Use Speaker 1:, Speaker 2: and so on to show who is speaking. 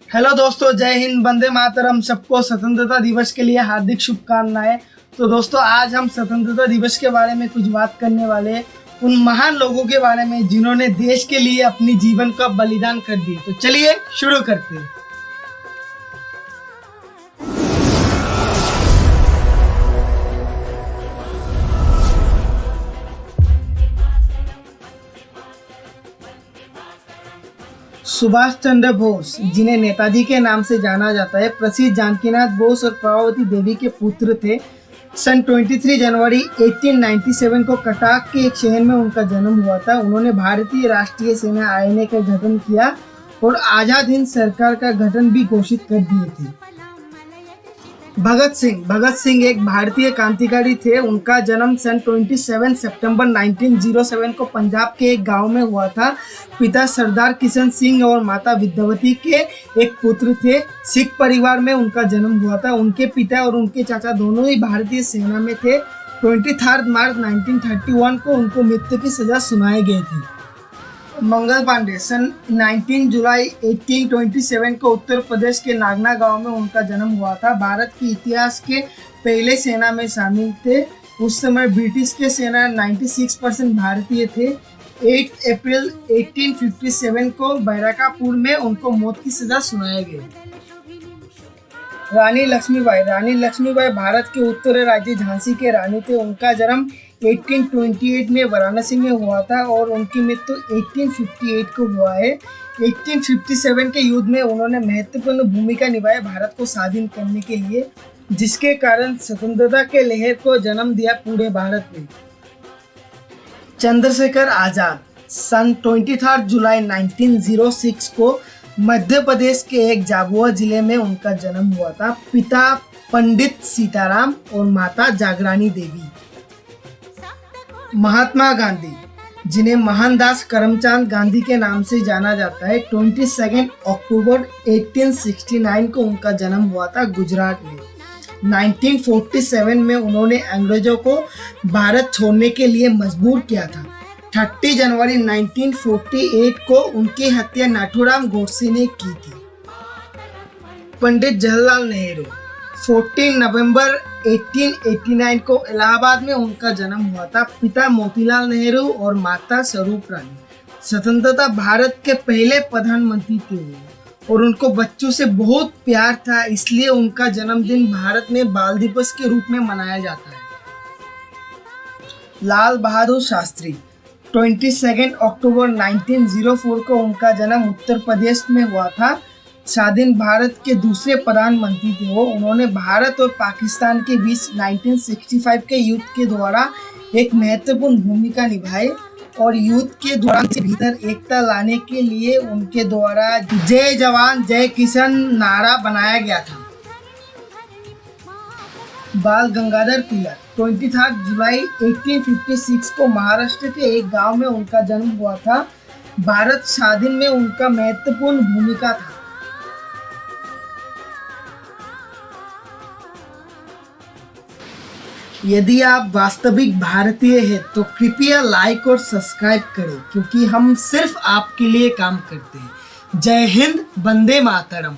Speaker 1: Hello दोस्तों, जय हिंद, वंदे मातरम। सबको स्वतंत्रता दिवस के लिए हार्दिक शुभकामनाएं। तो दोस्तों, आज हम स्वतंत्रता दिवस के बारे में कुछ बात करने वाले हैं, उन महान लोगों के बारे में जिन्होंने देश के लिए अपनी जीवन का बलिदान कर दिया। तो चलिए शुरू करते हैं। सुभाष चंद्र बोस, जिन्हें नेताजी के नाम से जाना जाता है, प्रसिद्ध जानकीनाथ बोस और प्रभावती देवी के पुत्र थे। सन 23 जनवरी 1897 को कटाक के एक शहर में उनका जन्म हुआ था। उन्होंने भारतीय राष्ट्रीय सेना आईएनए का गठन किया और आजाद हिंद सरकार का गठन भी घोषित कर दिए थे। भगत सिंह एक भारतीय क्रांतिकारी थे। उनका जन्म सन 27 सितंबर 1907 को पंजाब के एक गांव में हुआ था। पिता सरदार किशन सिंह और माता विद्यावती के एक पुत्र थे। सिख परिवार में उनका जन्म हुआ था। उनके पिता और उनके चाचा दोनों ही भारतीय सेना में थे। 23 मार्च 1931 को उनको मृत्यु की सजा सुनाई गई थी। मंगल पांडे, सन 19 जुलाई 1827 को उत्तर प्रदेश के नागना गांव में उनका जन्म हुआ था। भारत के इतिहास के पहले सेना में शामिल थे। उस समय ब्रिटिश के सेना 96% भारतीय थे। 8 अप्रैल 1857 को बैरकापुर में उनको मौत की सजा सुनाई गई। रानी लक्ष्मीबाई भारत के उत्तरी राज्य झांसी के रानी थे। उनका जन्म 1828 में वाराणसी में हुआ था और उनकी मृत्यु 1858 को हुआ है। 1857 के युद्ध में उन्होंने महत्वपूर्ण भूमिका निभाई भारत को स्वाधीन करने के लिए, जिसके कारण स्वतंत्रता के लहर को जन्म दिया पूरे भारत में। चंद्रशेखर आजाद, सन 23 जुलाई 1906 को मध्य प्रदेश के एक झाबुआ जिले में उनका जन्म हुआ था। पिता पंडित सीताराम और माता जागरानी देवी। महात्मा गांधी, जिन्हें मोहनदास करमचंद गांधी के नाम से जाना जाता है, 22 अक्टूबर 1869 को उनका जन्म हुआ था गुजरात में। 1947 में उन्होंने अंग्रेजों को भारत छोड़ने के लिए मजबूर किया था। 30 जनवरी 1948 को उनकी हत्या नाथूराम गोडसे ने की थी। पंडित जवाहरलाल नेहरू, 14 नवंबर 1889 को इलाहाबाद में उनका जन्म हुआ था। पिता मोतीलाल नेहरू और माता स्वरूप रानी स्वतंत्रता भारत के पहले प्रधानमंत्री थे और उनको बच्चों से बहुत प्यार था, इसलिए उनका जन्मदिन भारत में बाल दिवस के रूप में मनाया जाता है। लाल बहादुर शास्त्री, 22 अक्टूबर 1904 को उनका जन्म उत्तर प्रदेश में हुआ था। स्वाधीन भारत के दूसरे प्रधानमंत्री थे वो। उन्होंने भारत और पाकिस्तान के बीच 1965 के युद्ध के द्वारा एक महत्वपूर्ण भूमिका निभाई और युद्ध के दौरान से भीतर एकता लाने के लिए उनके द्वारा जय जवान जय किसान नारा बनाया गया था। बाल गंगाधर तिलक, 23 जुलाई 1856 को महाराष्ट्र के एक गांव में उनका जन्म हुआ था। भारत स्वाधीन में उनका महत्वपूर्ण भूमिका था। यदि आप वास्तविक भारतीय हैं तो कृपया लाइक और सब्सक्राइब करें, क्योंकि हम सिर्फ आपके लिए काम करते हैं। जय हिंद, वंदे मातरम।